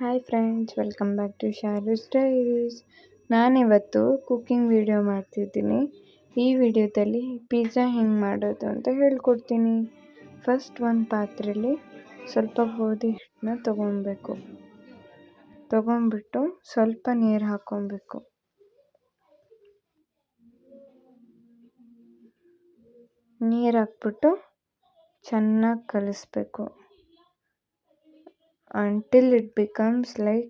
Hi friends, welcome back to Sharu's diaries. ನಾನಿವತ್ತು cooking video ಮಾಡ್ತಿದ್ದೀನಿ. ಈ ವಿಡಿಯೋದಲ್ಲಿ ಪಿಜ್ಜಾ ಹೆಂಗೆ ಮಾಡೋದು ಅಂತ ಹೇಳ್ಕೊಡ್ತೀನಿ. ಫಸ್ಟ್ ಒಂದು ಪಾತ್ರೆಯಲ್ಲಿ ಸ್ವಲ್ಪ ಗೋಧಿ ಹಿಟ್ಟನ್ನ ತೊಗೊಂಡ್ಬಿಟ್ಟು ಸ್ವಲ್ಪ ನೀರು ಹಾಕ್ಕೊಬೇಕು. ನೀರು ಹಾಕ್ಬಿಟ್ಟು ಚೆನ್ನಾಗಿ ಕಲಿಸ್ಬೇಕು until it becomes like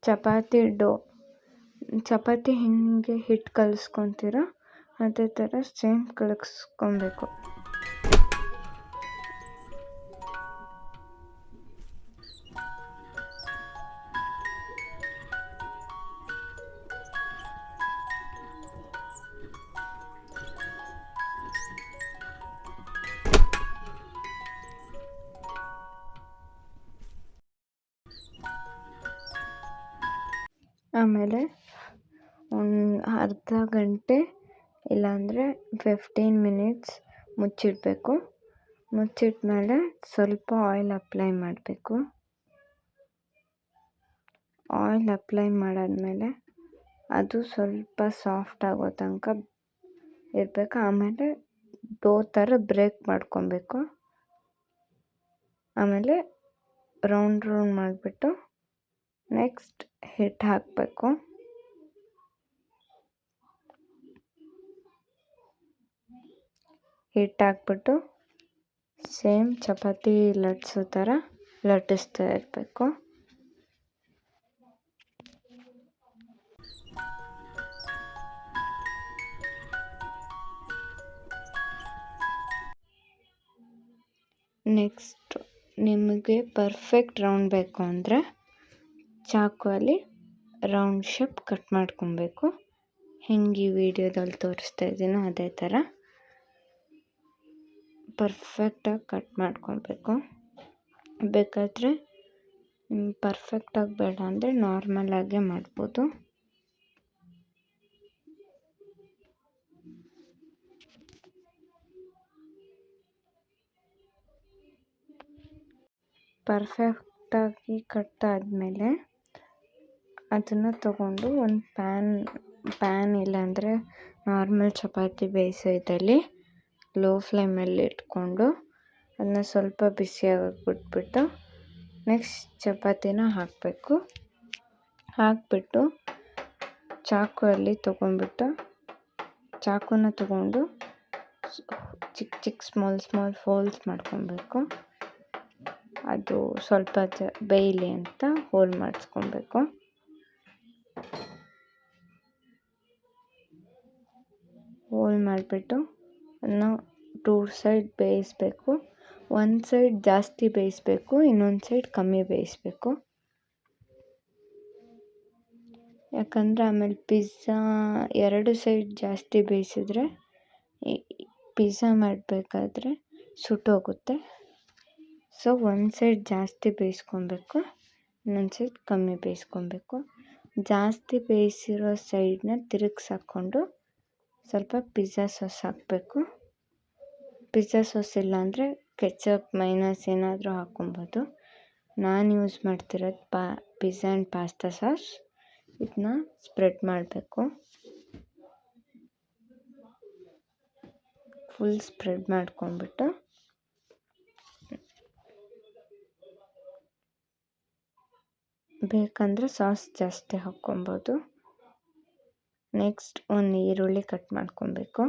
chapati ಡೋ. ಚಪಾತಿ ಹೆಂಗೆ ಹಿಟ್ಟು ಕಲಿಸ್ಕೊತೀರೋ ಅದೇ ಥರ ಸೇಮ್ ಕಲಿಸ್ಕೊಬೇಕು. ಆಮೇಲೆ ಒಂದು ಅರ್ಧ ಗಂಟೆ ಇಲ್ಲಾಂದರೆ 15 ಮಿನಿಟ್ಸ್ ಮುಚ್ಚಿಡಬೇಕು. ಮುಚ್ಚಿಟ್ಮೇಲೆ ಸ್ವಲ್ಪ ಆಯಿಲ್ ಅಪ್ಲೈ ಮಾಡಬೇಕು. ಆಯಿಲ್ ಅಪ್ಲೈ ಮಾಡಾದಮೇಲೆ ಅದು ಸ್ವಲ್ಪ ಸಾಫ್ಟ್ ಆಗೋ ತನಕ ಇರಬೇಕು. ಆಮೇಲೆ ಡೋ ಥರ ಬ್ರೇಕ್ ಮಾಡ್ಕೊಬೇಕು. ಆಮೇಲೆ ರೌಂಡ್ ಮಾಡಿಬಿಟ್ಟು ನೆಕ್ಸ್ಟ್ ಹಿಟ್ಟು ಹಾಕಬೇಕು. ಹಿಟ್ಟು ಹಾಕ್ಬಿಟ್ಟು ಸೇಮ್ ಚಪಾತಿ ಲಟ್ಟಿಸೋ ಥರ ಲಟ್ಟಿಸ್ತಾ ಇರಬೇಕು. ನೆಕ್ಸ್ಟ್ ನಿಮಗೆ ಪರ್ಫೆಕ್ಟ್ ರೌಂಡ್ ಬೇಕು ಅಂದರೆ ಚಾಕುವಲ್ಲಿ ರೌಂಡ್ ಶೇಪ್ ಕಟ್ ಮಾಡ್ಕೊಬೇಕು. ಹೆಂಗೆ ಈ ವಿಡಿಯೋದಲ್ಲಿ ತೋರಿಸ್ತಾ ಇದ್ದೀನೋ ಅದೇ ಥರ ಪರ್ಫೆಕ್ಟಾಗಿ ಕಟ್ ಮಾಡ್ಕೊಬೇಕು. ಬೇಕಾದರೆ ಪರ್ಫೆಕ್ಟಾಗಿ ಬೇಡ ಅಂದರೆ ನಾರ್ಮಲಾಗೇ ಮಾಡ್ಬೋದು. ಪರ್ಫೆಕ್ಟಾಗಿ ಕಟ್ ಆದಮೇಲೆ ಅದನ್ನು ತಗೊಂಡು ಒಂದು ಪ್ಯಾನ್ ಇಲ್ಲಾಂದರೆ ನಾರ್ಮಲ್ ಚಪಾತಿ ಬೇಯಿಸೋ ಇದರಲ್ಲಿ ಲೋ ಫ್ಲೇಮಲ್ಲಿ ಇಟ್ಕೊಂಡು ಅದನ್ನ ಸ್ವಲ್ಪ ಬಿಸಿಯಾಗಕ್ಕೆ ಬಿಟ್ಬಿಟ್ಟು ನೆಕ್ಸ್ಟ್ ಚಪಾತಿನ ಹಾಕಬೇಕು. ಹಾಕಿಬಿಟ್ಟು ಚಾಕುವಲ್ಲಿ ಚಾಕುನ ತಗೊಂಡು ಚಿಕ್ಕ ಸ್ಮಾಲ್ ಹೋಲ್ಸ್ ಮಾಡ್ಕೊಬೇಕು. ಅದು ಸ್ವಲ್ಪ ಬೇಯಲಿ ಅಂತ ಹೋಲ್ ಮಾಡಿಸ್ಕೊಬೇಕು. ಹೋಲ್ ಮಾಡಿಬಿಟ್ಟು ಅದನ್ನು 2 ಸೈಡ್ ಬೇಯಿಸಬೇಕು. ಒಂದು ಸೈಡ್ ಜಾಸ್ತಿ ಬೇಯಿಸಬೇಕು, ಇನ್ನೊಂದು ಸೈಡ್ ಕಮ್ಮಿ ಬೇಯಿಸಬೇಕು. ಯಾಕಂದರೆ ಆಮೇಲೆ ಪಿಜ್ಜಾ 2 ಸೈಡ್ ಜಾಸ್ತಿ ಬೇಯಿಸಿದ್ರೆ ಪಿಜ್ಜಾ ಮಾಡಬೇಕಾದ್ರೆ ಸುಟ್ಟೋಗುತ್ತೆ. ಸೊ ಒಂದು ಸೈಡ್ ಜಾಸ್ತಿ ಬೇಯಿಸ್ಕೊಬೇಕು, ಇನ್ನೊಂದು ಸೈಡ್ ಕಮ್ಮಿ ಬೇಯಿಸ್ಕೊಬೇಕು. ಜಾಸ್ತಿ ಬೇಯಿಸಿರೋ ಸೈಡನ್ನ ತಿರುಗಿಸಾಕೊಂಡು ಸ್ವಲ್ಪ ಪಿಜ್ಜಾ ಸಾಸ್ ಹಾಕಬೇಕು. ಪಿಜ್ಜಾ ಸಾಸ್ ಇಲ್ಲಾಂದರೆ ಕೆಚಪ್ ಮೈನಸ್ ಏನಾದರೂ ಹಾಕ್ಕೊಬೋದು. ನಾನು ಯೂಸ್ ಮಾಡ್ತಿರೋದು ಪಿಜ್ಜಾ ಆ್ಯಂಡ್ ಪಾಸ್ತಾ ಸಾಸ್. ಇದನ್ನ ಸ್ಪ್ರೆಡ್ ಮಾಡಬೇಕು. ಫುಲ್ ಸ್ಪ್ರೆಡ್ ಮಾಡ್ಕೊಂಡ್ಬಿಟ್ಟು ಬೇಕಂದರೆ ಸಾಸ್ ಜಾಸ್ತಿ ಹಾಕ್ಕೊಬೋದು. ನೆಕ್ಸ್ಟ್ ಒಂದು ಈರುಳ್ಳಿ ಕಟ್ ಮಾಡ್ಕೊಬೇಕು.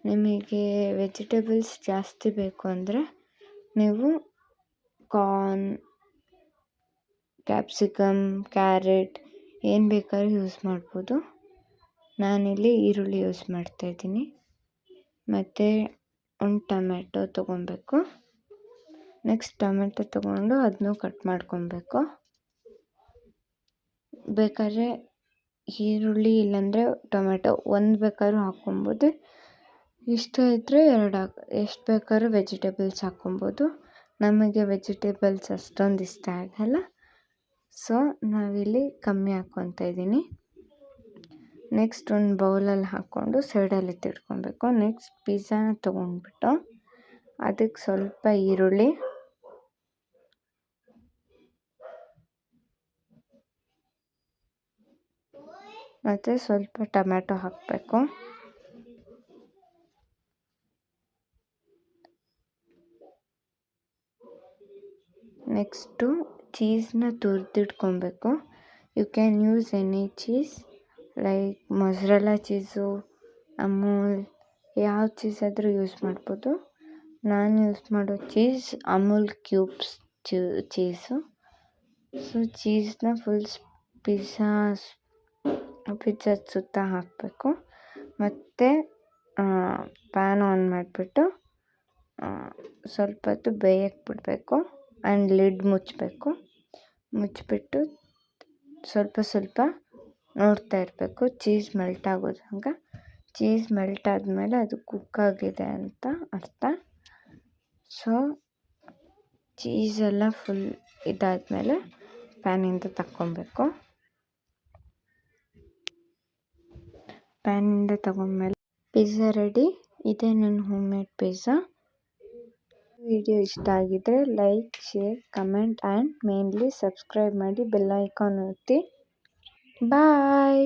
ನಿಮಗೆ ವೆಜಿಟೇಬಲ್ಸ್ ಜಾಸ್ತಿ ಬೇಕು ಅಂದರೆ ನೀವು ಕಾರ್ನ್, ಕ್ಯಾಪ್ಸಿಕಮ್, ಕ್ಯಾರೆಟ್ ಏನು ಬೇಕಾದ್ರೂ ಯೂಸ್ ಮಾಡ್ಬೋದು. ನಾನಿಲ್ಲಿ ಈರುಳ್ಳಿ ಯೂಸ್ ಮಾಡ್ತಾಯಿದ್ದೀನಿ. ಮತ್ತು ಒಂದು ಟೊಮೆಟೊ ತೊಗೊಬೇಕು. ನೆಕ್ಸ್ಟ್ ಟೊಮೆಟೊ ತೊಗೊಂಡು ಅದನ್ನು ಕಟ್ ಮಾಡ್ಕೊಬೇಕು. ಬೇಕಾದ್ರೆ ಈರುಳ್ಳಿ ಇಲ್ಲಾಂದರೆ ಟೊಮೆಟೊ ಒಂದು ಬೇಕಾದ್ರೂ ಹಾಕ್ಕೊಬೋದು. ಇಷ್ಟ ಇದ್ದರೆ ಎಷ್ಟು ಬೇಕಾದ್ರೂ ವೆಜಿಟೇಬಲ್ಸ್ ಹಾಕ್ಕೊಬೋದು. ನಮಗೆ ವೆಜಿಟೇಬಲ್ಸ್ ಅಷ್ಟೊಂದು ಇಷ್ಟ ಆಗಲ್ಲ, ಸೊ ನಾವಿಲ್ಲಿ ಕಮ್ಮಿ ಹಾಕ್ಕೊತಾ ಇದ್ದೀನಿ. ನೆಕ್ಸ್ಟ್ ಒಂದು ಬೌಲಲ್ಲಿ ಹಾಕ್ಕೊಂಡು ಸೈಡಲ್ಲಿ ಎತ್ತಿಟ್ಕೊಬೇಕು. ನೆಕ್ಸ್ಟ್ ಪಿಜ್ಜಾನ ತೊಗೊಂಡ್ಬಿಟ್ಟು ಅದಕ್ಕೆ ಸ್ವಲ್ಪ ಈರುಳ್ಳಿ, ಮತ್ತು ಸ್ವಲ್ಪ ಟೊಮ್ಯಾಟೊ ಹಾಕಬೇಕು. ನೆಕ್ಸ್ಟು ಚೀಸ್ನ ತುರಿದಿಟ್ಕೊಬೇಕು. You can use any cheese like mozzarella cheese, Amul, ಯಾವ ಚೀಸ್ ಆದರೂ ಯೂಸ್ ಮಾಡ್ಬೋದು. ನಾನು ಯೂಸ್ ಮಾಡೋ cheese Amul cubes cheese. So ಚೀಸ್ನ ಫುಲ್ ಪಿಜ್ಜಾದ ಸುತ್ತ ಹಾಕಬೇಕು. ಮತ್ತು ಪ್ಯಾನ್ ಆನ್ ಮಾಡಿಬಿಟ್ಟು ಸ್ವಲ್ಪ ಹೊತ್ತು ಬೇಯಕ್ಕೆ ಬಿಡಬೇಕು ಆ್ಯಂಡ್ ಲಿಡ್ ಮುಚ್ಚಬೇಕು. ಮುಚ್ಚಿಬಿಟ್ಟು ಸ್ವಲ್ಪ ನೋಡ್ತಾ ಇರಬೇಕು ಚೀಸ್ ಮೆಲ್ಟ್ ಆಗೋದಂಗೆ. ಚೀಸ್ ಮೆಲ್ಟ್ ಆದಮೇಲೆ ಅದು ಕುಕ್ ಆಗಿದೆ ಅಂತ ಅರ್ಥ. ಸೊ ಚೀಸೆಲ್ಲ ಫುಲ್ ಇದಾದಮೇಲೆ ಪ್ಯಾನಿಂದ ತಗೊಬೇಕು. ಪ್ಯಾನಿಂದ ತಗೊಂಡ್ಮೇಲೆ ಪಿಜ್ಜಾ ರೆಡಿ. ಇದೇ ನನ್ನ ಹೋಮ್ ಮೇಡ್ ಪಿಜ್ಜಾ. ವಿಡಿಯೋ ಇಷ್ಟ ಆಗಿದ್ದರೆ like, share, comment and mainly subscribe ಮಾಡಿ ಬೆಲ್ ಐಕಾನ್ ಒತ್ತಿ. ಬಾಯ್.